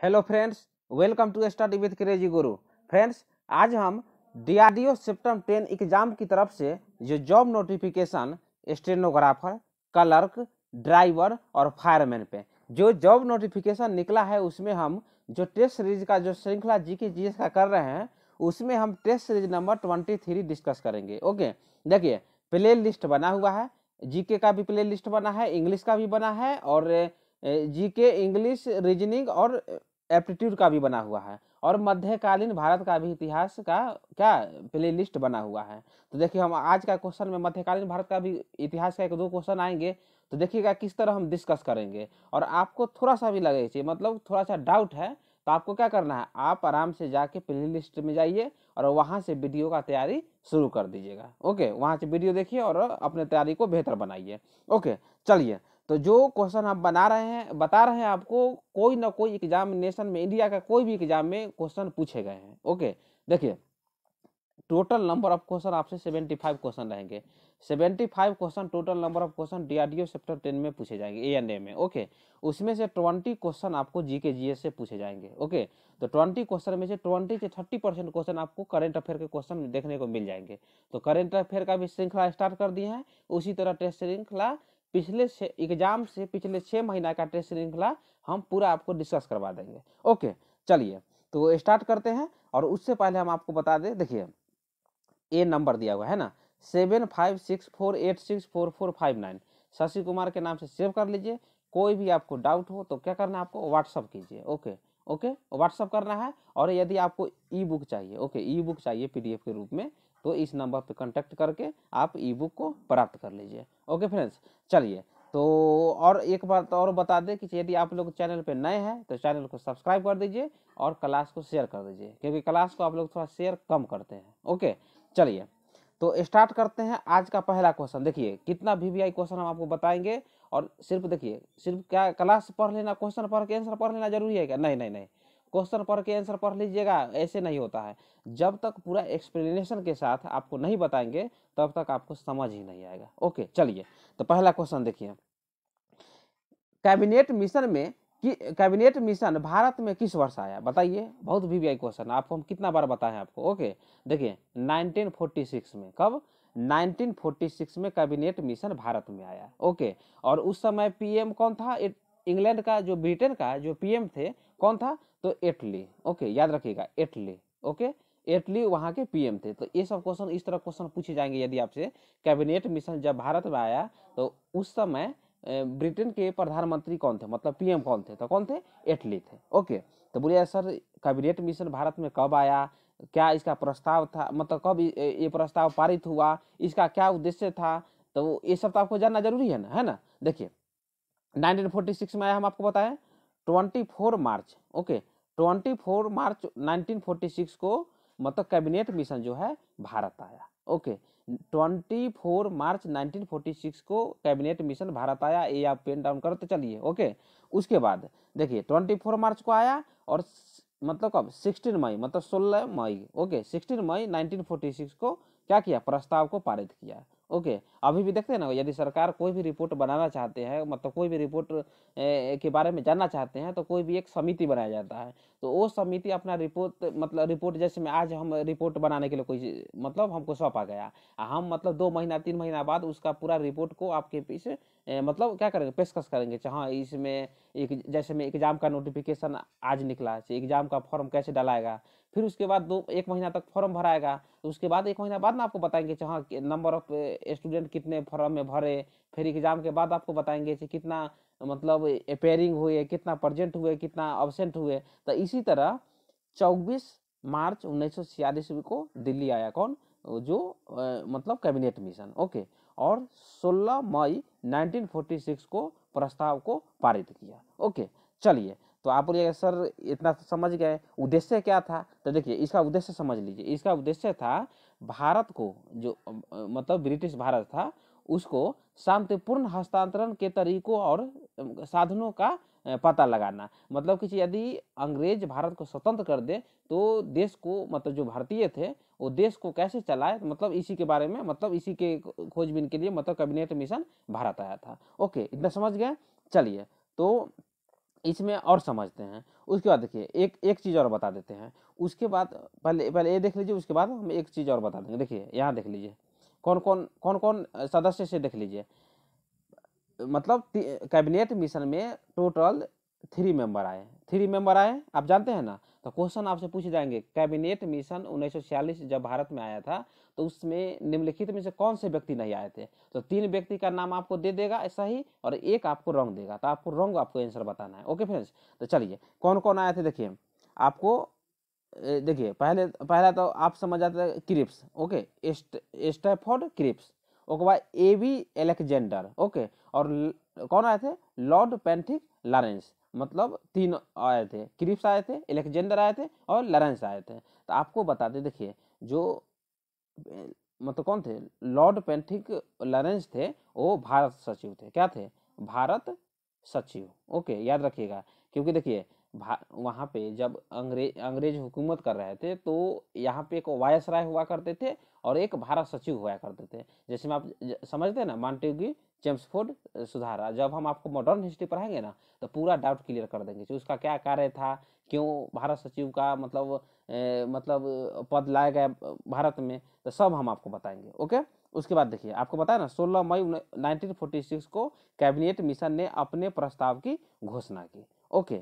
Hello friends, welcome to study with crazy guru. Friends, आज हम DRDO septum 10 exam की तरफ से जो job notification stenographer, clerk, driver और फायरमैन पे जो जॉब नोटिफिकेशन निकला है, उसमें हम जो टेस्ट सीरीज का जो श्रृंखला जीके जीएस का कर रहे हैं, उसमें हम टेस्ट सीरीज नंबर 23 डिस्कस करेंगे। ओके, देखिए प्ले लिस्ट बना हुआ है, जीके का भी प्ले लिस्ट बना है, इंग्लिश का भी बना है और जीके, इंग्लिश, रीजनिंग और एप्टीट्यूड का भी बना हुआ है और मध्यकालीन भारत का भी इतिहास का क्या प्ले लिस्ट बना हुआ है। तो देखिए हम आज का क्वेश्चन में मध्यकालीन भारत का भी इतिहास का एक दो क्वेश्चन आएंगे, तो देखिएगा किस तरह हम डिस्कस करेंगे। और आपको थोड़ा सा भी लगे चाहिए, मतलब थोड़ा सा डाउट है, तो आपको क्या करना है, आप आराम से जाके प्ले लिस्ट में जाइए और वहां से वीडियो का तैयारी शुरू कर दीजिएगा। ओके, वहां से वीडियो देखिए और अपने तैयारी को बेहतर बनाइए। ओके, चलिए, तो जो क्वेश्चन हम बता रहे हैं आपको, कोई ना कोई एग्जामिनेशन में, इंडिया का कोई भी एग्जाम में क्वेश्चन पूछे गए हैं। ओके, देखिए टोटल नंबर ऑफ क्वेश्चन आपसे 75 क्वेश्चन रहेंगे। 75 question total number of question DRDO sector 10 में पूछे जाएंगे, ए में। ओके, उसमें से 20 क्वेश्चन आपको जीके जीएस से पूछे जाएंगे। ओके, तो 20 क्वेश्चन में से 20 से 30% क्वेश्चन आपको करंट अफेयर के क्वेश्चन देखने को मिल जाएंगे। तो करंट अफेयर का भी श्रृंखला स्टार्ट कर दिए हैं। उसी तरह टेस्ट श्रृंखला पिछले एग्जाम से पिछले 6 महीना का टेस्ट श्रृंखला हम पूरा आपको डिस्कस करवा देंगे। ओके, चलिए तो स्टार्ट करते हैं। और उससे पहले हम आपको बता दें, देखिए ये नंबर दिया हुआ है ना, 7564864459, शशि कुमार के नाम से सेव कर लीजिए। कोई भी आपको डाउट हो तो क्या करना है, आपको व्हाट्सअप कीजिए। ओके ओके, व्हाट्सअप करना है। और यदि आपको ई बुक चाहिए, ओके ई बुक चाहिए पीडीएफ के रूप में, तो इस नंबर पर कांटेक्ट करके आप ई बुक को प्राप्त कर लीजिए। ओके फ्रेंड्स, चलिए तो और एक बात और बता दें कि यदि आप लोग चैनल पे नए हैं तो चैनल को सब्सक्राइब कर दीजिए और क्लास को शेयर कर दीजिए, क्योंकि क्लास को आप लोग थोड़ा शेयर कम करते हैं। ओके, चलिए तो स्टार्ट करते हैं आज का पहला क्वेश्चन। देखिए कितना वीवीआई क्वेश्चन हम आपको बताएंगे। और सिर्फ देखिए, सिर्फ क्या क्लास पढ़ लेना, क्वेश्चन पढ़ के आंसर पढ़ लेना जरूरी है क्या? नहीं नहीं नहीं, क्वेश्चन पढ़ के आंसर पढ़ लीजिएगा, ऐसे नहीं होता है। जब तक पूरा एक्सप्लेनेशन के साथ आपको नहीं बताएंगे तब तक आपको समझ ही नहीं आएगा। ओके, चलिए तो पहला क्वेश्चन देखिए, कैबिनेट मिशन भारत में किस वर्ष आया? बताइए, बहुत वीवीआई क्वेश्चन, आपको हम कितना बार बताएं आपको। ओके, देखिए 1946 में, कब? 1946 में कैबिनेट मिशन भारत में आया। ओके, और उस समय पीएम कौन था? इंग्लैंड का, जो ब्रिटेन का जो पीएम थे, कौन था? तो एटली। ओके, याद रखिएगा एटली। ओके, एटली वहां के पीएम थे। तो ये सब क्वेश्चन, इस तरह क्वेश्चन पूछे जाएंगे यदि आपसे, कैबिनेट मिशन जब भारत में आया तो उस समय ब्रिटेन के प्रधानमंत्री कौन थे, मतलब पीएम कौन थे? तो कौन थे? एटली थे। ओके, तो बोलिए सर कैबिनेट मिशन भारत में कब आया, क्या इसका प्रस्ताव था, मतलब कब ये प्रस्ताव पारित हुआ, इसका क्या उद्देश्य था? तो ये सब तो आपको जानना जरूरी है ना। देखिए 1946 में आया, हम आपको बताएं 24 मार्च। ओके, 24 मार्च 1946 को मतलब कैबिनेट मिशन जो है भारत आया। ओके, 24 मार्च 1946 को कैबिनेट मिशन भारत आया, ये आप पेन डाउन करते चलिए। ओके, उसके बाद देखिए 24 मार्च को आया और मतलब कब? 16 मई, मतलब 16 मई। ओके, 16 मई 1946 को क्या किया? प्रस्ताव को पारित किया। ओके, अभी भी देखते हैं ना, यदि सरकार कोई भी रिपोर्ट बनाना चाहते हैं, मतलब कोई भी रिपोर्ट के बारे में जानना चाहते हैं, तो कोई भी एक समिति बनाया जाता है। तो वो समिति अपना रिपोर्ट, मतलब रिपोर्ट, जैसे में आज हम रिपोर्ट बनाने के लिए कोई, मतलब हमको सौंपा गया, हम मतलब 2 महीना 3 महीना बाद उसका पूरा रिपोर्ट को आपके पीछे मतलब क्या करेंगे, पेशकश करेंगे। हाँ, इसमें एक, जैसे में एग्जाम का नोटिफिकेशन आज निकला, एग्जाम का फॉर्म कैसे डलाएगा, फिर उसके बाद 1 महीना तक फॉर्म भराएगा, तो उसके बाद 1 महीना बाद ना आपको बताएंगे हाँ नंबर ऑफ स्टूडेंट कितने फॉर्म में भरे। फिर एग्जाम के बाद आपको बताएंगे कितना मतलब अपेयरिंग हुए, कितना प्रेजेंट हुए, कितना अब्सेंट हुए। तो इसी तरह 24 मार्च 1946 को दिल्ली आया, कौन? जो मतलब कैबिनेट मिशन। ओके, और 16 मई 1946 को प्रस्ताव को पारित किया। ओके, चलिए तो आप बोलिएगा सर इतना तो समझ गए, उद्देश्य क्या था? तो देखिए इसका उद्देश्य समझ लीजिए। इसका उद्देश्य था भारत को, जो मतलब ब्रिटिश भारत था, उसको शांतिपूर्ण हस्तांतरण के तरीकों और साधनों का पता लगाना। मतलब कि यदि अंग्रेज भारत को स्वतंत्र कर दे तो देश को, मतलब जो भारतीय थे वो देश को कैसे चलाए, मतलब इसी के बारे में, मतलब इसी के खोजबीन के लिए मतलब कैबिनेट मिशन भारत आया था। ओके, इतना समझ गए। चलिए तो इसमें और समझते हैं। उसके बाद देखिए एक एक चीज़ और बता देते हैं। उसके बाद पहले पहले ये देख लीजिए, उसके बाद हम एक चीज़ और बता देंगे। देखिए यहाँ देख लीजिए कौन कौन सदस्य से देख लीजिए। मतलब कैबिनेट मिशन में टोटल 3 मेंबर आए, 3 मेंबर आए, आप जानते हैं ना। तो क्वेश्चन आपसे पूछे जाएंगे, कैबिनेट मिशन 1946 जब भारत में आया था तो उसमें निम्नलिखित में से कौन से व्यक्ति नहीं आए थे। तो 3 व्यक्ति का नाम आपको दे देगा ऐसा ही, और एक आपको रॉन्ग देगा, तो आपको रॉन्ग आपको आंसर बताना है। ओके फ्रेंड्स, तो चलिए कौन कौन आए थे देखिए आपको। देखिए पहला तो आप समझ जाते हैं Cripps, okay, Stafford Cripps. Okay बाद एबी एलेक्जेंडर, ओके, और कौन आए थे, लॉर्ड पेंथिक लॉरेंस। मतलब 3 आए थे, क्रिप्स आए थे, एलेक्जेंडर आए थे और लॉरेंस आए थे। तो आपको बता दें देखिए जो मतलब कौन थे, लॉर्ड पेंथिक लॉरेंस थे, वो भारत सचिव थे। क्या थे, भारत सचिव। ओके याद रखिएगा, क्योंकि देखिए वहाँ पे जब अंग्रेज हुकूमत कर रहे थे तो यहाँ पे एक वायसराय हुआ करते थे और एक भारत सचिव हुआ करते थे। जैसे में आप समझते हैं ना, मांटेग्यू चेम्सफोर्ड सुधारा। जब हम आपको मॉडर्न हिस्ट्री पढ़ाएंगे ना तो पूरा डाउट क्लियर कर देंगे कि उसका क्या कार्य था, क्यों भारत सचिव का मतलब पद लाया गया भारत में, तो सब हम आपको बताएंगे। ओके, उसके बाद देखिए आपको बताया ना 16 मई 1946 को कैबिनेट मिशन ने अपने प्रस्ताव की घोषणा की। ओके,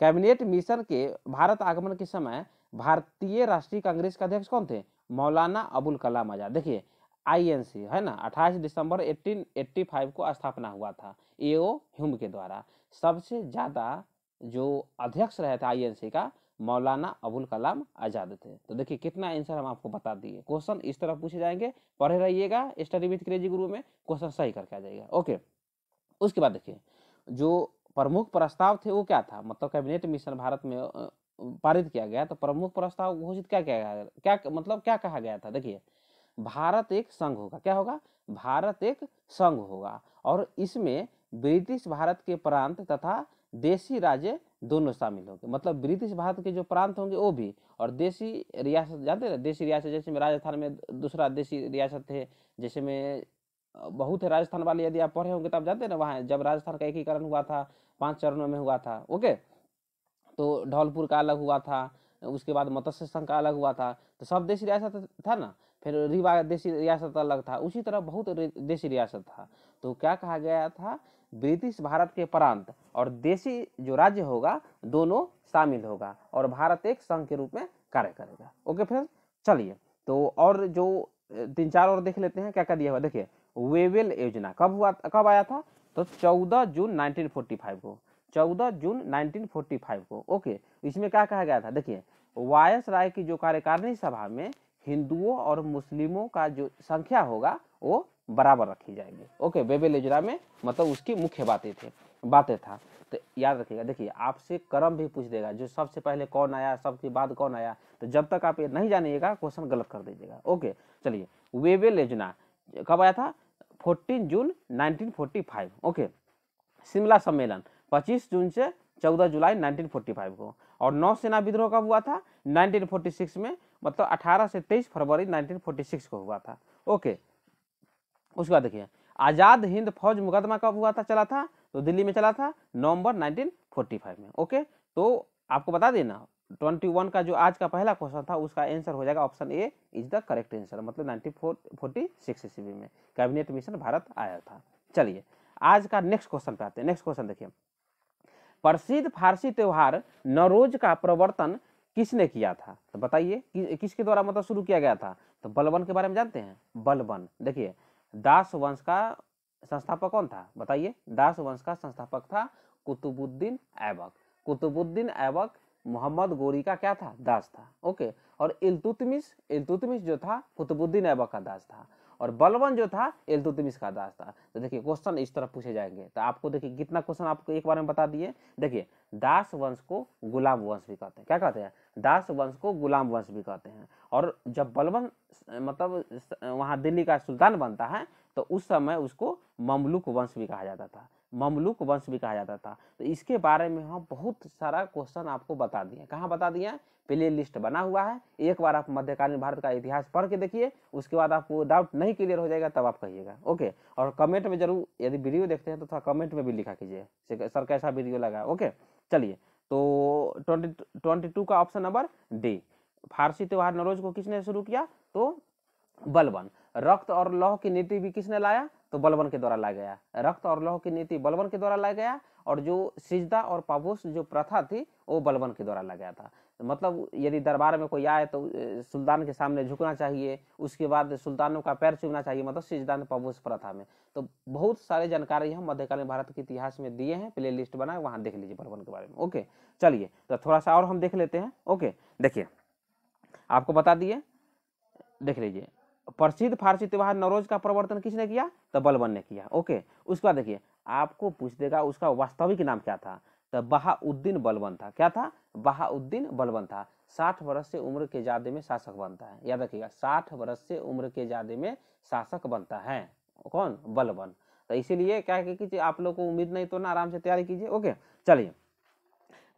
कैबिनेट मिशन के भारत आगमन के समय भारतीय राष्ट्रीय कांग्रेस के अध्यक्ष कौन थे, मौलाना अबुल कलाम आजाद। देखिए आईएनसी है ना 28 दिसंबर 1885 को स्थापना हुआ था एओ ह्यूम के द्वारा। सबसे ज्यादा जो अध्यक्ष रहे थे आईएनसी का, मौलाना अबुल कलाम आजाद थे। तो देखिए कितना आंसर हम आपको बता दिए। क्वेश्चन इस तरह पूछे जाएंगे, पढ़े रहिएगा स्टडी विद क्रेजी गुरु में, क्वेश्चन सही करके आ जाएगा। ओके, उसके बाद देखिए जो प्रमुख प्रस्ताव थे वो क्या था, मतलब कैबिनेट मिशन भारत में पारित किया गया तो प्रमुख प्रस्ताव घोषित क्या किया गया, क्या मतलब क्या कहा गया था। देखिए भारत एक संघ होगा, क्या होगा, भारत एक संघ होगा, और इसमें ब्रिटिश भारत के प्रांत तथा देशी राज्य दोनों शामिल होंगे। मतलब ब्रिटिश भारत के जो प्रांत होंगे वो भी, और देशी रियासत, जानते हैं देशी रियासत, जैसे में राजस्थान में दूसरा देशी रियासत थे, जैसे में बहुत है राजस्थान वाले, यदि आप पढ़े होंगे तो आप जानते हैं ना, वहाँ जब राजस्थान का एकीकरण हुआ था 5 चरणों में हुआ था। ओके, तो धौलपुर का अलग हुआ था, उसके बाद मत्स्य संघ का अलग हुआ था, तो सब देशी रियासत था ना। फिर रीवा देशी रियासत अलग था, उसी तरह बहुत देशी रियासत था। तो क्या कहा गया था, ब्रिटिश भारत के प्रांत और देशी जो राज्य होगा दोनों शामिल होगा, और भारत एक संघ के रूप में कार्य करेगा। ओके फ्रेंड्स, चलिए तो और जो 3-4 और देख लेते हैं क्या क्या दिया हुआ। देखिए वेवेल योजना कब हुआ, कब आया था, तो 14 जून 1945 को, 14 जून 1945 को। ओके, इसमें क्या कहा गया था, देखिए वायसराय की जो कार्यकारिणी सभा में हिंदुओं और मुस्लिमों का जो संख्या होगा वो बराबर रखी जाएगी। ओके, वेवेल योजना में मतलब उसकी मुख्य बातें था। तो याद रखिएगा, देखिए आपसे क्रम भी पूछ देगा, जो सबसे पहले कौन आया, सबके बाद कौन आया, तो जब तक आप ये नहीं जानिएगा क्वेश्चन गलत कर दीजिएगा। ओके, चलिए वेवेल योजना कब आया था, 14 जून 1945। ओके, शिमला सम्मेलन 25 जून से 14 जुलाई 1945 को, और नौसेना विद्रोह कब हुआ था, 1946 में, मतलब 18 से 23 फरवरी 1946 को हुआ था। ओके, उसके बाद देखिए आजाद हिंद फौज मुकदमा कब हुआ था, चला था, तो दिल्ली में चला था नवंबर 1945 में। ओके, तो आपको बता देना 21 का जो आज का पहला क्वेश्चन था उसका आंसर हो जाएगा option A is the correct answer, मतलब 1946 ईस्वी में कैबिनेट मिशन भारत आया था। चलिए आज का नेक्स्ट क्वेश्चन पे आते हैं। नेक्स्ट क्वेश्चन देखिए, प्रसिद्ध फारसी त्योहार नौरोज का प्रवर्तन किसने किया था, तो बताइए किसके द्वारा मतलब शुरू किया गया था। तो बलबन के बारे में जानते हैं, बलबन। देखिए दास वंश का संस्थापक कौन था, बताइए, दास वंश का संस्थापक था कुतुबुद्दीन ऐबक। कुतुबुद्दीन ऐबक मोहम्मद गोरी का क्या था, दास था। ओके, और इल्तुतमिश जो था कुतुबुद्दीन ऐबक का दास था, और बलबन जो था इल्तुतमिश का दास था। तो देखिए क्वेश्चन इस तरह पूछे जाएंगे, तो आपको देखिए कितना क्वेश्चन आपको एक बार में बता दिए। देखिए दास वंश को गुलाम वंश भी कहते हैं, क्या कहते हैं, दास वंश को गुलाम वंश भी कहते हैं। और जब बलबन मतलब वहाँ दिल्ली का सुल्तान बनता है तो उस समय उसको ममलुक वंश भी कहा जाता था, ममलुक वंश भी कहा जाता था। तो इसके बारे में हम बहुत सारा क्वेश्चन आपको बता दिए। कहाँ बता दिए, प्ले लिस्ट बना हुआ है, एक बार आप मध्यकालीन भारत का इतिहास पढ़ के देखिए, उसके बाद आपको डाउट नहीं क्लियर हो जाएगा तब आप कहिएगा। ओके, और कमेंट में जरूर, यदि वीडियो देखते हैं तो थोड़ा कमेंट में भी लिखा कीजिए सर कैसा वीडियो लगा। ओके, चलिए, तो 22 का ऑप्शन नंबर डी। फारसी त्योहार नौरोज को किसने शुरू किया? तो बलबन। रक्त और लौह की नीति भी किसने लाया? तो बलबन के द्वारा लाया गया। रक्त और लौह की नीति बलबन के द्वारा लाया गया, और जो सिजदा और पाबोस जो प्रथा थी वो बलबन के द्वारा लाया गया था। मतलब यदि दरबार में कोई आए तो सुल्तान के सामने झुकना चाहिए, उसके बाद सुल्तानों का पैर चूमना चाहिए, मतलब सिजदा पाबोस प्रथा में। तो बहुत सारे जानकारी हम मध्यकालीन भारत के इतिहास में दिए हैं, प्ले लिस्ट बनाए, वहां देख लीजिए बलबन के बारे में। ओके, चलिए तो थोड़ा सा और हम देख लेते हैं। ओके, देखिए आपको बता दिए, देख लीजिए, प्रसिद्ध फारसी त्योहार नौरोज का प्रवर्तन किसने किया? तो बलबन ने किया। ओके, उसके बाद देखिए आपको पूछ देगा उसका वास्तविक नाम क्या था? तो बहाउद्दीन बलबन था। क्या था? बहाउद्दीन बलबन था। 60 वर्ष से उम्र के जादे में शासक बनता है, याद रखिएगा, 60 वर्ष से उम्र के जादे में शासक बनता है कौन? बलबन। तो इसीलिए क्या कीजिए, आप लोग को उम्मीद नहीं तो ना आराम से तैयारी कीजिए। ओके, चलिए,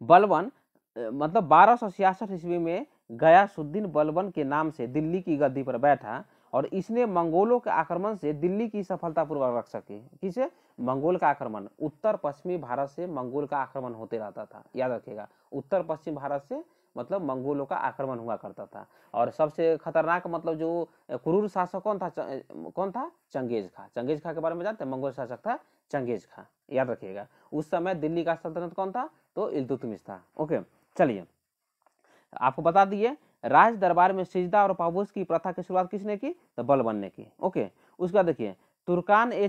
बलबन मतलब 1266 ईस्वी में गयासुद्दीन बलबन के नाम से दिल्ली की गद्दी पर बैठा, और इसने मंगोलों के आक्रमण से दिल्ली की सफलतापूर्वक रख सके। किसे? मंगोल का आक्रमण। उत्तर पश्चिमी भारत से मंगोल का आक्रमण होते रहता था, याद रखिएगा, उत्तर पश्चिम भारत से मतलब मंगोलों का आक्रमण हुआ करता था। और सबसे खतरनाक मतलब जो क्रूर शासक कौन था? कौन था? चंगेज खां। चंगेज खां के बारे में जानते हैं? मंगोल शासक था चंगेज खां, याद रखिएगा। उस समय दिल्ली का सल्तनत कौन था? तो इल्तुतमिश था। ओके, चलिए आपको बता दिए, राज दरबार में सिजदा और पाबोस की प्रथा की शुरुआत किसने की? तो बलबन ने की। ओके, उसके बाद देखिए तुर्कान ए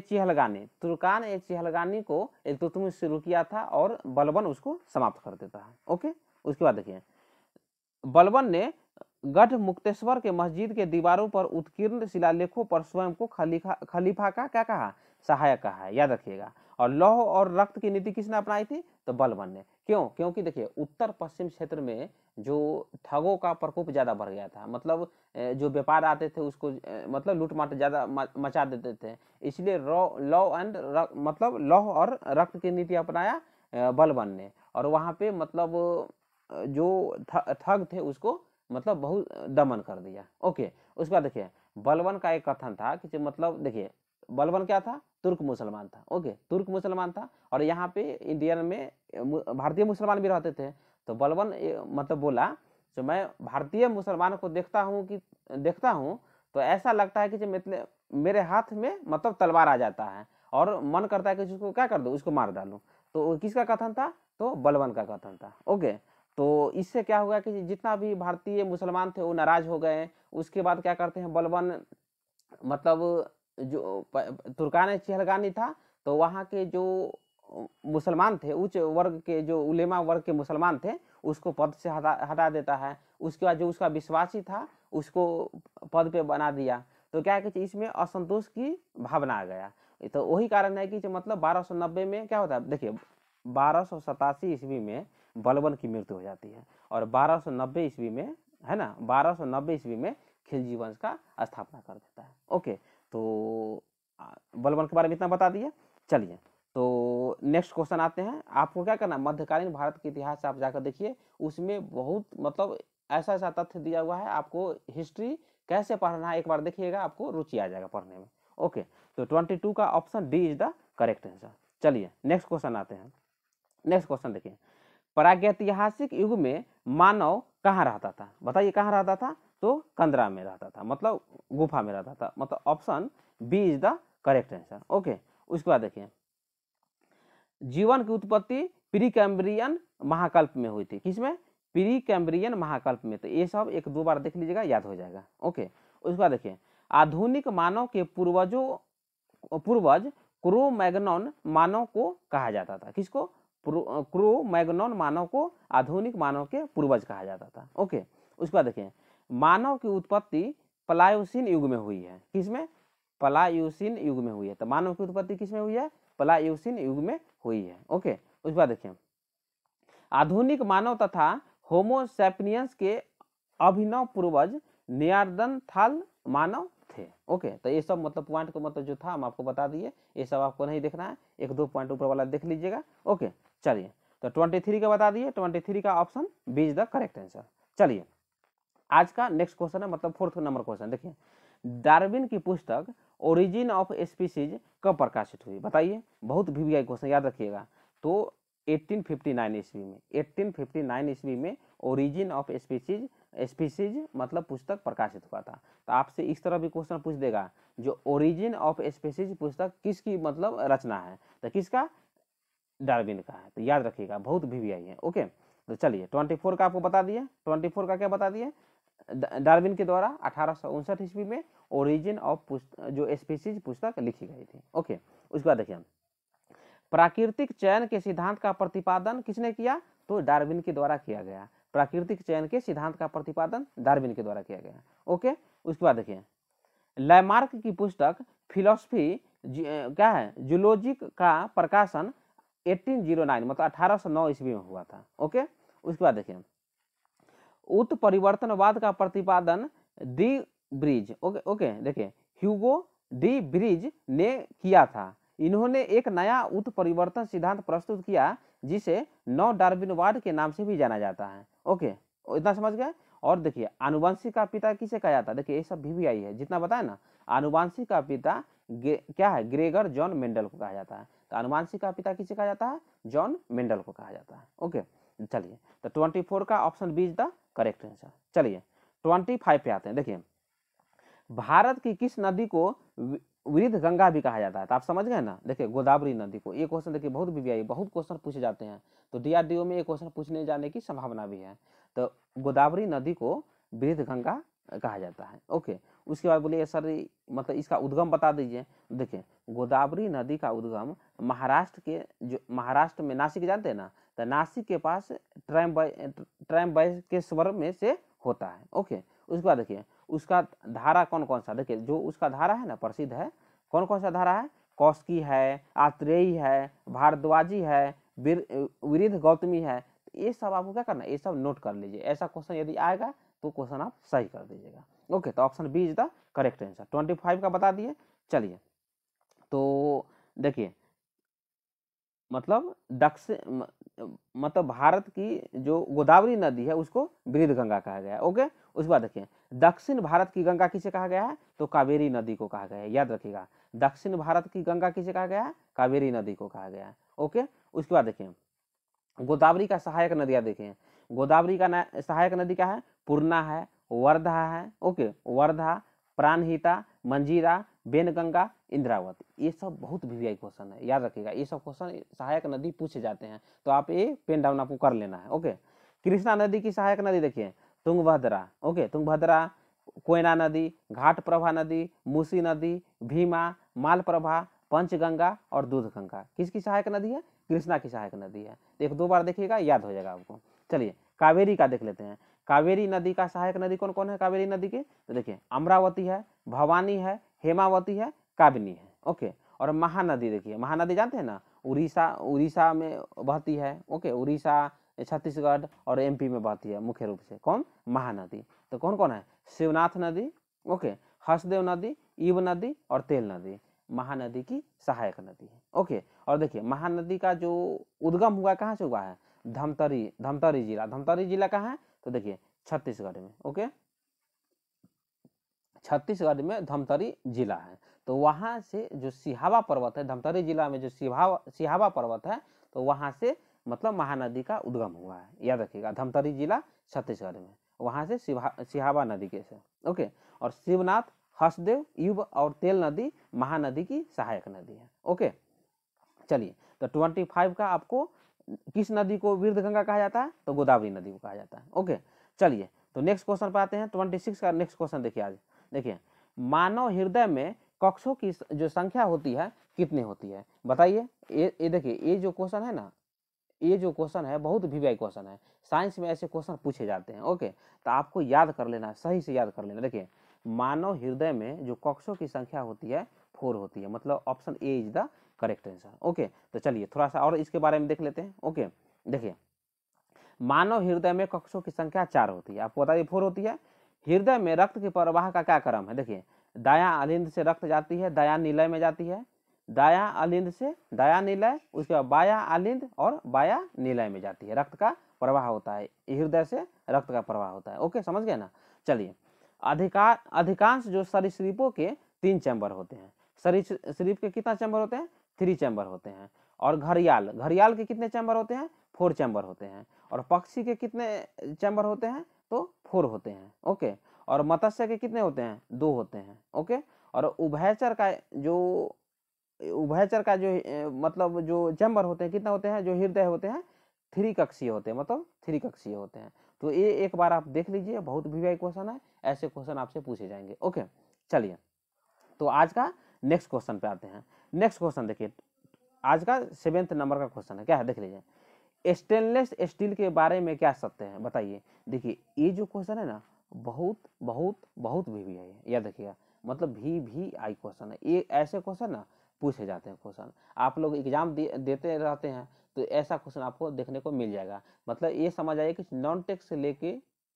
चिहलगानी को इल्तुतमिश शुरू किया था, और बलबन उसको समाप्त कर देता है। ओके, उसके बाद देखिए बलबन ने गढ़ मुक्तेश्वर के मस्जिद के दीवारों पर उत्कीर्ण शिलालेखों पर स्वयं को खलीफा का क्या कहा? सहायक कहा है, याद रखिएगा। और लौह और रक्त की नीति किसने अपनाई थी? तो बलबन ने। क्यों? क्योंकि देखिए उत्तर पश्चिम क्षेत्र में जो ठगों का प्रकोप ज्यादा बढ़ गया था, मतलब जो व्यापार आते थे उसको मतलब लूटमाट ज्यादा मचा देते थे, इसलिए लॉ एंड मतलब लौह और रक्त की नीति अपनाया बलबन ने। और वहां पे मतलब जो ठग थे उसको मतलब बहुत दमन कर दिया। ओके, उसके बाद देखिए बलबन का एक कथन था कि मतलब देखिए बलबन क्या था? तुर्क मुसलमान था। ओके, तुर्क मुसलमान था, और यहाँ पे इंडियन में भारतीय मुसलमान भी रहते थे। तो बलबन मतलब बोला तो मैं भारतीय मुसलमान को देखता हूँ तो ऐसा लगता है कि मतलब मेरे हाथ में मतलब तलवार आ जाता है, और मन करता है कि उसको क्या कर दो, उसको मार डालूं। तो किसका कथन था? तो बलबन का कथन था। ओके, तो इससे क्या हुआ कि जितना भी भारतीय मुसलमान थे वो नाराज हो गए। उसके बाद क्या करते हैं बलबन, मतलब जो तुर्कान चिहलगानी था, तो वहाँ के जो मुसलमान थे, उच्च वर्ग के जो उलेमा वर्ग के मुसलमान थे, उसको पद से हटा देता है। उसके बाद जो उसका विश्वासी था उसको पद पे बना दिया। तो क्या है कि इसमें असंतोष की भावना आ गया। तो वही कारण है कि मतलब 1290 में क्या होता है, देखिए 1287 ईस्वी में बलबन की मृत्यु हो जाती है, और 1290 ईस्वी में, है ना, 1290 ईस्वी में खिलजी वंश का स्थापना कर देता है। ओके, तो बलबन के बारे में इतना बता दिए। चलिए, तो नेक्स्ट क्वेश्चन आते हैं। आपको क्या करना, मध्यकालीन भारत के इतिहास से आप जाकर देखिए, उसमें बहुत मतलब ऐसा ऐसा तथ्य दिया हुआ है। आपको हिस्ट्री कैसे पढ़ना है एक बार देखिएगा, आपको रुचि आ जाएगा पढ़ने में। ओके, तो 22 का option D is the correct answer. चलिए नेक्स्ट क्वेश्चन आते हैं। नेक्स्ट क्वेश्चन देखिए, प्रागैतिहासिक युग में मानव कहाँ रहता था? बताइए कहाँ रहता था? तो कंदरा में रहता था, मतलब गुफा में रहता था, मतलब option B is the correct answer. Okay, उसके बाद देखिए जीवन की उत्पत्ति प्री कैम्ब्रियन महाकल्प में हुई थी। किसमें? प्री कैम्ब्रियन महाकल्प में। तो ये सब एक दो बार देख लीजिएगा, याद हो जाएगा। ओके, उसके बाद देखिए आधुनिक मानव के पूर्वज क्रो मैग्नोन मानव को कहा जाता था। किसको? क्रो मैग्नोन मानव को आधुनिक मानव के पूर्वज कहा जाता था। ओके, उसके बाद देखिए मानव की उत्पत्ति प्लायोसीन युग में हुई है। किसमें? प्लायोसीन युग में हुई है। तो मानव की उत्पत्ति किसमें हुई है? प्लायोसीन युग में हुई है। ओके, उसके बाद देखिए आधुनिक मानव तथा होमो सैपियंस के अभिनव पूर्वज नियार्दनथाल मानव थे। ओके, तो ये सब मतलब पॉइंट को मतलब जो था हम आपको बता दिए, ये सब आपको नहीं देखना है, एक दो पॉइंट ऊपर वाला देख लीजिएगा। ओके, चलिए तो 23 का बता दिए, 23 का option B is the correct answer. चलिए आज का नेक्स्ट क्वेश्चन है, मतलब 4th नंबर क्वेश्चन देखिए, डार्विन की पुस्तक ओरिजिन ऑफ स्पीसीज कब प्रकाशित हुई? बताइए, बहुत वीवीआई क्वेश्चन, याद रखिएगा। तो 1859 ईस्वी में, 1859 ईस्वी में ओरिजिन ऑफ स्पीसीज मतलब पुस्तक प्रकाशित हुआ था। तो आपसे इस तरह भी क्वेश्चन पूछ देगा, जो ओरिजिन ऑफ स्पीसीज पुस्तक किसकी मतलब रचना है, तो किसका, डार्विन का है। तो याद रखिएगा, बहुत VVI है। ओके, तो चलिए 24 का आपको बता दिए, 24 का क्या बता दिए, डार्विन के द्वारा 1859 ईस्वी में ओरिजिन ऑफ जो स्पीसीज पुस्तक लिखी गई थी। ओके, उसके बाद देखिए प्राकृतिक चयन के सिद्धांत का प्रतिपादन किसने किया, तो डार्विन के द्वारा किया गया। प्राकृतिक चयन के सिद्धांत का प्रतिपादन डार्विन के द्वारा किया गया। ओके, उसके बाद देखिए लैमार्क की पुस्तक फिलॉसफी क्या है, जूलॉजिक का प्रकाशन 1809 मतलब 1809 ईस्वी में हुआ था। ओके, उसके बाद देखिए उत्परिवर्तनवाद का प्रतिपादन डी ब्रिज, ओके देखिए ह्यूगो डी ब्रिज ने किया था। इन्होंने एक नया उत्परिवर्तन सिद्धांत प्रस्तुत किया जिसे नव डार्विनवाद के नाम से भी जाना जाता है। ओके, इतना समझ गए। और देखिए आनुवंशिक का पिता किसे कहा जाता है, देखिए ये सब VVI है, जितना बताया ना, आनुवंशिक का पिता क्या है, ग्रेगर जॉन मेंडल को कहा जाता है। तो आनुवंशिक का पिता किसे कहा जाता है, जॉन मेंडल को कहा जाता है। ओके, चलिए तो 24 का option B is the correct answer. चलिए 25 पे आते हैं। देखिए भारत की किस नदी को वृद्ध गंगा भी कहा जाता है, तो आप समझ गए ना। देखिए गोदावरी नदी को, ये क्वेश्चन देखिए बहुत VVI, बहुत क्वेश्चन पूछे जाते हैं, तो DRDO में ये क्वेश्चन पूछने जाने की संभावना भी है। तो गोदावरी नदी को वृद्ध गंगा कहा जाता है। ओके, उसके बाद बोलिए सर मतलब इसका उद्गम बता दीजिए। देखिए गोदावरी नदी का उद्गम महाराष्ट्र के, जो महाराष्ट्र में नासिक जानते हैं ना, तो नासिक के पास ट्रयंबकेश्वर में से होता है। ओके, उसके बाद देखिए उसका धारा कौन कौन सा, देखिए जो उसका धारा है ना प्रसिद्ध है, कौन कौन सा धारा है, कौशिकी है, आत्रेयी है, भारद्वाजी है, वृद्ध गौतमी है। ये सब आपको क्या करना है, ये सब नोट कर लीजिए, ऐसा क्वेश्चन यदि आएगा तो क्वेश्चन आप सही कर दीजिएगा। ओके, तो option B is the correct answer. 25 का बता दिए। चलिए तो देखिए मतलब दक्षिण मतलब भारत की जो गोदावरी नदी है उसको वृद्ध गंगा कहा गया है। ओके, उसके बाद देखिए दक्षिण भारत की गंगा किसे कहा गया है, तो कावेरी नदी को कहा गया है। याद रखिएगा, दक्षिण भारत की गंगा किसे कहा गया है, कावेरी नदी को कहा गया है। ओके, उसके बाद देखिए गोदावरी का सहायक नदियां देखें, गोदावरी का सहायक नदी क्या है, पूर्णा है, वर्धा है। ओके, वर्धा, प्राणहिता, मंजीरा, बेनगंगा, इंद्रावती। ये सब बहुत VVI क्वेश्चन है, याद रखिएगा, ये सब क्वेश्चन सहायक नदी पूछे जाते हैं, तो आप ये पेन डाउन आपको कर लेना है। ओके, कृष्णा नदी की सहायक नदी देखिए तुंगभद्रा। ओके, तुंगभद्रा, कोयना नदी, घाटप्रभा नदी, मूसी नदी, भीमा, मालप्रभा, पंचगंगा और दूधगंगा किसकी सहायक नदी है, कृष्णा की सहायक नदी है। एक दो बार देखिएगा, याद हो जाएगा आपको। चलिए कावेरी का देख लेते हैं। कावेरी नदी का सहायक नदी कौन कौन है कावेरी नदी के, तो देखिए अमरावती है, भवानी है, हेमावती है, काबिनी है। ओके, और महानदी देखिए, महानदी जानते हैं ना, उड़ीसा में बहती है। ओके, उड़ीसा, छत्तीसगढ़ और MP में बहती है मुख्य रूप से, कौन, महानदी। तो कौन कौन है, शिवनाथ नदी, ओके, हसदेव नदी, ईव नदी और तेल नदी महानदी की सहायक नदी है। ओके, और देखिए महानदी का जो उद्गम हुआ कहाँ से हुआ है, धमतरी जिला। धमतरी जिला कहाँ है, तो देखिए छत्तीसगढ़ में। ओके, छत्तीसगढ़ में धमतरी जिला है। तो वहां से जो सिहावा पर्वत है, धमतरी जिला में जो सिहावा पर्वत है, तो वहां से मतलब महानदी का उद्गम हुआ है। याद रखिएगा, धमतरी जिला छत्तीसगढ़ में, वहां से सिहावा नदी के से। ओके, और शिवनाथ, हसदेव, युव और तेल नदी महानदी की सहायक नदी है। ओके, चलिए तो 25 का आपको किस नदी को वृद्ध गंगा कहा जाता है, तो गोदावरी नदी को कहा जाता है। ओके, चलिए तो नेक्स्ट क्वेश्चन पे आते हैं। 26 का नेक्स्ट क्वेश्चन देखिए आज। देखिए मानव हृदय में कक्षों की जो संख्या होती है कितनी होती है, बताइए। ये देखिए ये जो क्वेश्चन है ना, ये जो क्वेश्चन है बहुत VVI क्वेश्चन है, साइंस में ऐसे क्वेश्चन पूछे जाते हैं। ओके, तो आपको याद कर लेना, सही से याद कर लेना। देखिए मानव हृदय में जो कक्षों की संख्या होती है 4 होती है, मतलब option A is the correct answer. Okay, तो चलिए थोड़ा सा और इसके बारे में देख लेते हैं। ओके, देखिए मानव हृदय में कक्षों की संख्या 4 होती है, आपको बताइए 4 होती है। हृदय में रक्त के प्रवाह का क्या क्रम है, देखिए दायां अलिंद से रक्त जाती है, दायां निलय में जाती है, दायां अलिंद से दायां निलय, उसके बाद बायां अलिंद और बायां निलय में जाती है, रक्त का प्रवाह होता है, हृदय से रक्त का प्रवाह होता है। ओके, समझ गए ना। चलिए अधिकांश जो सरीसृपों के 3 चैम्बर होते हैं, सरीसृप के कितना चैम्बर होते हैं, 3 चैम्बर होते हैं। और घड़ियाल, घड़ियाल के कितने चैम्बर होते हैं? 4 चैम्बर होते हैं। और पक्षी के कितने चैम्बर होते हैं? तो 4 होते हैं। ओके। और मत्स्य के कितने होते हैं? 2 होते हैं। ओके। और उभयचर का जो मतलब जो चैम्बर होते हैं कितना होते हैं? जो हृदय होते हैं 3 कक्षीय होते हैं, मतलब 3 कक्षीय होते हैं। तो ये एक बार आप देख लीजिए, बहुत वीवीआई क्वेश्चन है, ऐसे क्वेश्चन आपसे पूछे जाएंगे। ओके, चलिए तो आज का नेक्स्ट क्वेश्चन पे आते हैं। नेक्स्ट क्वेश्चन देखिए, आज का 7th नंबर का क्वेश्चन है, क्या है देख लीजिए। स्टेनलेस स्टील के बारे में क्या सत्य है बताइए। देखिए ये जो क्वेश्चन है ना, बहुत बहुत बहुत वीवीआई है, याद रखिएगा, मतलब वीवीआई क्वेश्चन है। ये ऐसे क्वेश्चन ना पूछे जाते हैं क्वेश्चन, आप लोग एग्जाम देते रहते हैं तो ऐसा क्वेश्चन आपको देखने को मिल जाएगा। मतलब ये समझ आइए कि नॉन टेक से लेके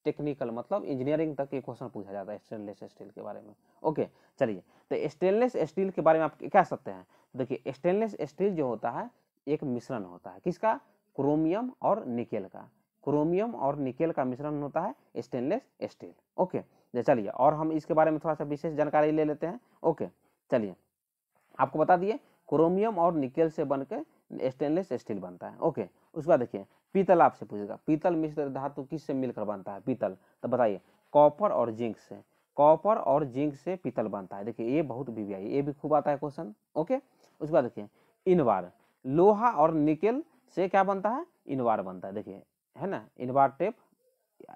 टेक्निकल मतलब इंजीनियरिंग तक ये क्वेश्चन पूछा जाता है स्टेनलेस स्टील के बारे में। ओके, चलिए तो स्टेनलेस स्टील के बारे में आप क्या सकते हैं। देखिए स्टेनलेस स्टील जो होता है एक मिश्रण होता है, किसका? क्रोमियम और निकेल का। क्रोमियम और निकेल का मिश्रण होता है स्टेनलेस स्टील। ओके, चलिए और हम इसके बारे में थोड़ा सा विशेष जानकारी ले लेते हैं। ओके, चलिए आपको बता दिए क्रोमियम और निकेल से बनकर स्टेनलेस स्टील बनता है। ओके, उसके बाद देखिए पीतल आपसे पूछेगा, पीतल मिश्र धातु किससे मिलकर बनता है पीतल? तो बताइए कॉपर और जिंक से। कॉपर और जिंक से पीतल बनता है। देखिए ये बहुत वीवीआई, ये भी खूब आता है क्वेश्चन। ओके, उसके बाद देखिए इनवार, लोहा और निकेल से क्या बनता है? इनवार बनता है। देखिए है ना, Invar tape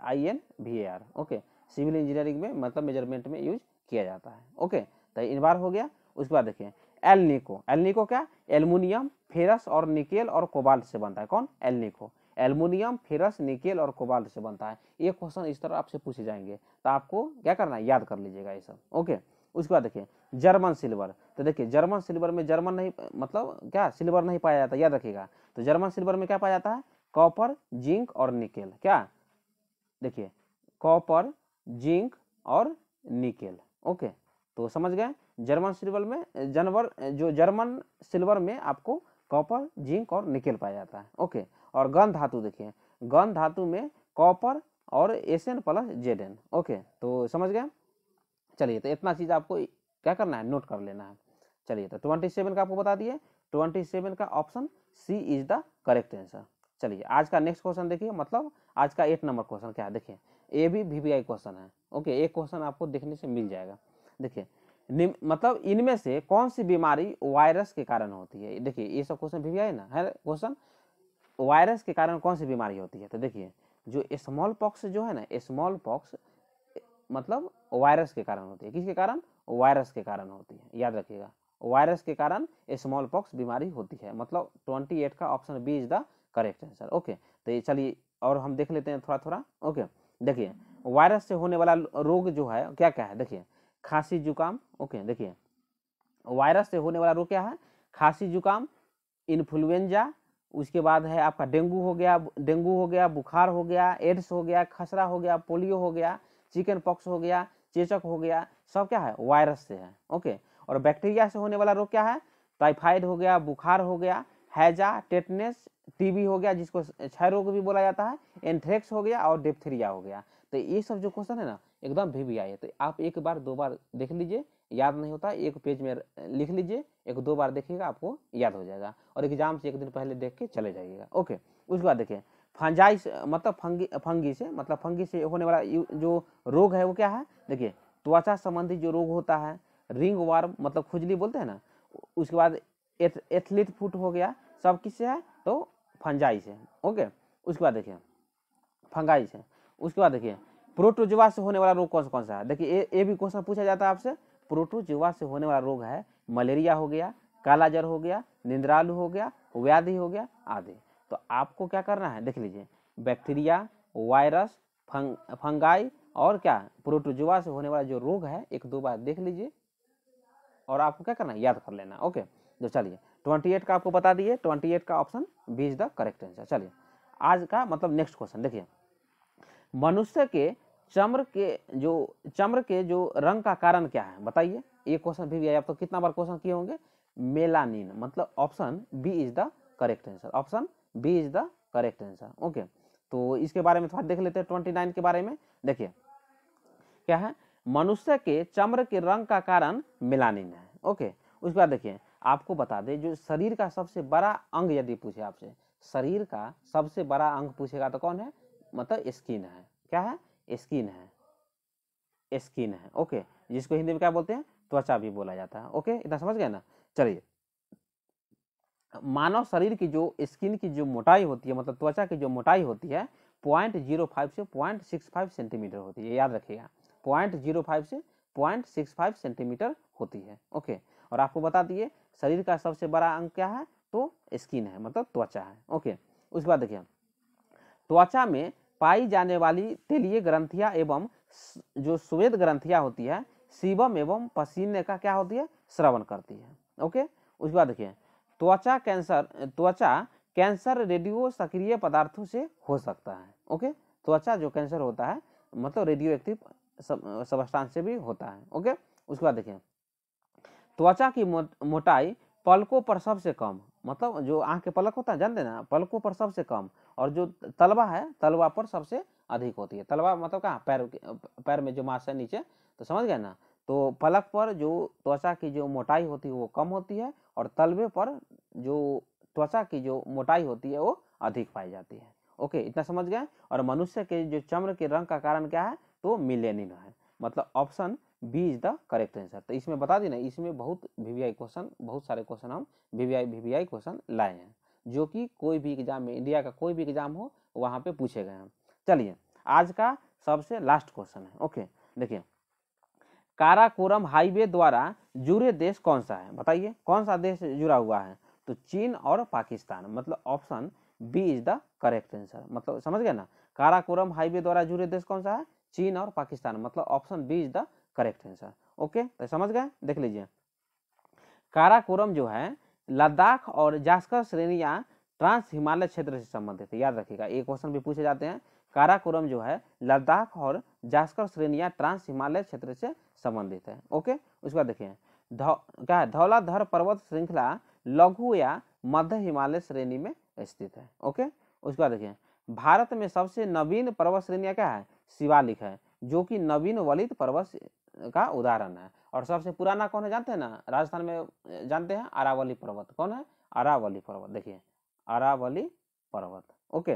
INVAR। Okay, civil engineering में मतलब मेजरमेंट में यूज किया जाता है। ओके, तो इनवार हो गया। उसके बाद देखिए एल्निको, एल्निको क्या? एल्युमिनियम, फेरस और निकेल और कोबाल्ट से बनता है। कौन? एल्निको। एल्युमिनियम, फेरस, निकेल और कोबाल्ट से बनता है। ये क्वेश्चन इस तरह आपसे पूछे जाएंगे, तो आपको क्या करना है? याद कर लीजिएगा ये सब। ओके, उसके बाद देखिए जर्मन सिल्वर, तो देखिए जर्मन सिल्वर में जर्मन नहीं मतलब क्या सिल्वर नहीं पाया जाता, याद रखिएगा। तो जर्मन सिल्वर में क्या पाया जाता है? कॉपर, जिंक और निकेल। क्या? देखिए कॉपर, जिंक और निकेल। ओके, तो समझ गए। जर्मन सिल्वर में जर्मन सिल्वर में आपको कॉपर, जिंक और निकेल पाया जाता है। ओके, और गन धातु देखिए, गन धातु में कॉपर और Sn प्लस Zn। ओके, तो समझ गए। चलिए तो इतना चीज आपको क्या करना है? नोट कर लेना है। चलिए तो 27 का आपको बता दिए, 27 का option C is the correct answer. चलिए आज का नेक्स्ट क्वेश्चन देखिए, मतलब आज का 8 नंबर क्वेश्चन क्या है देखिए, ये भी वीवीआई क्वेश्चन है। ओके, एक क्वेश्चन आपको देखने से मिल जाएगा। देखिए मतलब इनमें से कौन सी बीमारी वायरस के कारण होती है? देखिए ये सब क्वेश्चन वीवीआई ना है क्वेश्चन, वायरस के कारण कौन सी बीमारी होती है? तो देखिए जो स्मॉल पॉक्स जो है ना, स्मॉल पॉक्स मतलब वायरस के कारण होती है। किसके कारण? वायरस के कारण होती है, याद रखिएगा। वायरस के कारण स्मॉल पॉक्स बीमारी होती है। मतलब 28 का option B is the correct answer. Okay, तो ये चलिए और हम देख लेते हैं थोड़ा थोड़ा। ओके, देखिए वायरस से होने वाला रोग जो है क्या क्या है? देखिए खांसी जुकाम। ओके, देखिए वायरस से होने वाला रोग क्या है? खांसी जुकाम, इन्फ्लुएंजा, उसके बाद है आपका डेंगू हो गया, बुखार हो गया, एड्स हो गया, खसरा हो गया, पोलियो हो गया, चिकन पॉक्स हो गया, चेचक हो गया, सब क्या है? वायरस से है। ओके, और बैक्टीरिया से होने वाला रोग क्या है? टाइफाइड हो गया, बुखार हो गया, हैजा, टेटनेस, टीबी हो गया जिसको क्षय रोग भी बोला जाता है, एंथ्रेक्स हो गया और डिप्थीरिया हो गया। तो ये सब जो क्वेश्चन है ना एकदम वीवीआई है। तो आप एक बार दो बार देख लीजिए, याद नहीं होता एक पेज में लिख लीजिए, एक दो बार देखिएगा आपको याद हो जाएगा, और एग्जाम से एक दिन पहले देख के चले जाइएगा। ओके, उसके बाद देखिए फंजाई मतलब फंगी से होने वाला जो रोग है वो क्या है? देखिए त्वचा संबंधी जो रोग होता है, रिंग वार्म मतलब खुजली बोलते हैं ना, उसके बाद एथलीट फुट हो गया, सब किससे है? तो फंजाई से। ओके, उसके बाद देखिए फंगाई से। उसके बाद देखिए प्रोटोजोआ से होने वाला रोग कौन सा है? देखिए ये भी क्वेश्चन पूछा जाता है आपसे। प्रोटोजोआ से होने वाला रोग है मलेरिया हो गया, काला जर हो गया, निंद्रालु हो गया, व्याधि हो गया आदि। तो आपको क्या करना है देख लीजिए, बैक्टीरिया, वायरस, फंगाई और क्या प्रोटोजोआ से होने वाला जो रोग है एक दो बार देख लीजिए, और आपको क्या करना है? याद कर लेना। ओके, तो चलिए 28 का आपको बता दिए, 28 का option B is the correct answer. चलिए आज का मतलब नेक्स्ट क्वेश्चन देखिए, मनुष्य के चमड़ के जो रंग का कारण क्या है बताइए। ये क्वेश्चन भी आप तो कितना बार क्वेश्चन किए होंगे। मेलानिन, मतलब option B is the correct answer. Option B is the correct answer. Okay, तो इसके बारे में थोड़ा देख लेते हैं 29 के बारे में। देखिए क्या है? मनुष्य के चमड़ के रंग का कारण मेलानिन है। ओके, उसके बाद देखिए आपको बता दें, जो शरीर का सबसे बड़ा अंग यदि पूछे आपसे, शरीर का सबसे बड़ा अंग पूछेगा तो कौन है, मतलब स्किन है। क्या है, स्किन है, स्किन है। ओके, जिसको हिंदी में क्या बोलते हैं, त्वचा भी बोला जाता है। ओके, इतना समझ गए ना। चलिए, मानव शरीर की जो स्किन की जो मोटाई होती है, मतलब त्वचा की जो मोटाई होती है 0.05 से 0.65 सेंटीमीटर होती है, याद रखिएगा। 0.05 से 0.65 सेंटीमीटर होती है। ओके, और आपको बता दिए शरीर का सबसे बड़ा अंग क्या है, तो स्किन है, मतलब त्वचा है। ओके, उसके बाद देखिए, त्वचा में पाई जाने वाली तेलीय ग्रंथियां एवं जो श्वेत ग्रंथियां होती है, सीबम एवं पसीने का क्या होती है, श्रवण करती है। ओके, उसके बाद देखिए, त्वचा कैंसर रेडियो सक्रिय पदार्थों से हो सकता है। ओके, त्वचा जो कैंसर होता है मतलब रेडियो एक्टिव सब्सटेंस से भी होता है। ओके, उसके बाद देखिए, त्वचा की मोटाई पलकों पर सबसे कम, मतलब जो आंख के पलक होता है जानते हैं ना, पलकों पर सबसे कम, और जो तलवा है तलवा पर सबसे अधिक होती है। तलवा मतलब कहाँ, पैर में जो मांस है नीचे, तो समझ गए ना। तो पलक पर जो त्वचा की जो मोटाई होती है वो कम होती है, और तलवे पर जो त्वचा की जो मोटाई होती है वो अधिक पाई जाती है। ओके, इतना समझ गए। और मनुष्य के जो चमड़ के रंग का कारण क्या है, तो मिलेनिन है, मतलब option B is the correct answer. तो इसमें बता दी ना, इसमें बहुत वीवीआई क्वेश्चन, बहुत सारे क्वेश्चन हम वीवीआई क्वेश्चन लाए हैं, जो कि कोई भी एग्जाम में, इंडिया का कोई भी एग्जाम हो वहां पे पूछे गए हैं। चलिए, आज का सबसे लास्ट क्वेश्चन है। ओके, देखिए, काराकोरम हाईवे द्वारा जुड़े देश कौन सा है, बताइए कौन सा देश जुड़ा हुआ है, तो चीन और पाकिस्तान, मतलब option B is the correct answer. मतलब समझ गए ना, काराकोरम हाईवे द्वारा जुड़े देश कौन सा है, चीन और पाकिस्तान, मतलब option B is the correct answer. Okay, तो समझ गए, देख लीजिए, काराकोरम जो है लद्दाख और जास्कर श्रेणियां ट्रांस हिमालय क्षेत्र से संबंधित है, याद रखिएगा, एक क्वेश्चन भी पूछे जाते हैं। काराकोरम जो है लद्दाख और जास्कर श्रेणियां ट्रांस हिमालय क्षेत्र से संबंधित है। ओके, उसके बाद देखिए, क्या है, धौलाधर पर्वत श्रृंखला लघु या मध्य हिमालय श्रेणी में स्थित है। ओके, उसके बाद देखिए, भारत में सबसे नवीन पर्वत श्रेणियां क्या है, शिवालिक है, जो कि नवीन वलित पर्वत का उदाहरण है। और सबसे पुराना कौन है जानते हैं ना, राजस्थान में जानते हैं, अरावली पर्वत। कौन है, अरावली पर्वत, देखिए अरावली पर्वत। ओके,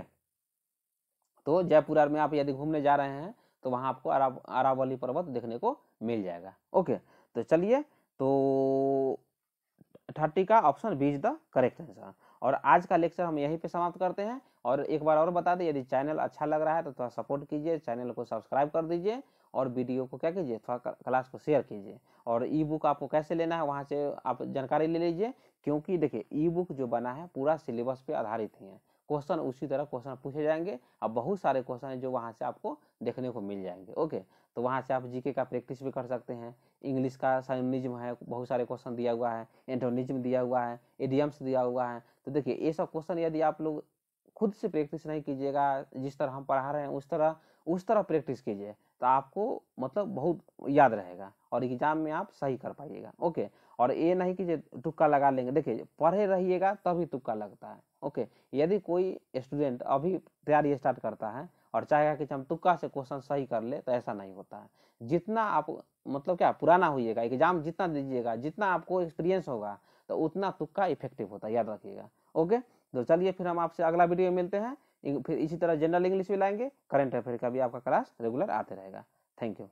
तो जयपुर में आप यदि घूमने जा रहे हैं तो वहां आपको अरावली पर्वत देखने को मिल जाएगा। ओके, तो चलिए, तो 30 का option B is the correct answer. और आज का लेक्चर हम यहीं पे समाप्त करते हैं। और एक बार और बता दें, यदि चैनल अच्छा लग रहा है तो थोड़ा सपोर्ट कीजिए, चैनल को सब्सक्राइब कर दीजिए, और वीडियो को क्या कीजिए, थोड़ा क्लास को शेयर कीजिए। और ई बुक आपको कैसे लेना है वहाँ से आप जानकारी ले लीजिए, क्योंकि देखिए ई बुक जो बना है पूरा सिलेबस पे आधारित ही है, क्वेश्चन उसी तरह क्वेश्चन पूछे जाएंगे, और बहुत सारे क्वेश्चन है जो वहाँ से आपको देखने को मिल जाएंगे। ओके, तो वहाँ से आप जीके का प्रैक्टिस भी कर सकते हैं, इंग्लिश का साइनिज्म है, बहुत सारे क्वेश्चन दिया हुआ है, एंटोनिज्म दिया हुआ है, इडियम्स दिया हुआ है। तो देखिए ये सब क्वेश्चन यदि आप लोग खुद से प्रैक्टिस नहीं कीजिएगा, जिस तरह हम पढ़ा रहे हैं उस तरह प्रैक्टिस कीजिए, तो आपको मतलब बहुत याद रहेगा और एग्जाम में आप सही कर पाइएगा। ओके, और ये नहीं कि तुक्का लगा लेंगे, देखिए पढ़े रहिएगा तभी तुक्का लगता है। ओके, यदि कोई स्टूडेंट अभी तैयारी स्टार्ट करता है और चाहेगा कि हम तुक्का से क्वेश्चन सही कर ले, तो ऐसा नहीं होता है। जितना आप मतलब क्या पुराना होइएगा, एग्जाम जितना दीजिएगा, जितना आपको एक्सपीरियंस होगा, तो उतना तुक्का इफेक्टिव होता है, याद रखिएगा। ओके, तो चलिए फिर हम आपसे अगला वीडियो में मिलते हैं, फिर इसी तरह जनरल इंग्लिश भी लाएंगे, करंट अफेयर का भी आपका क्लास रेगुलर आते रहेगा। Thank you.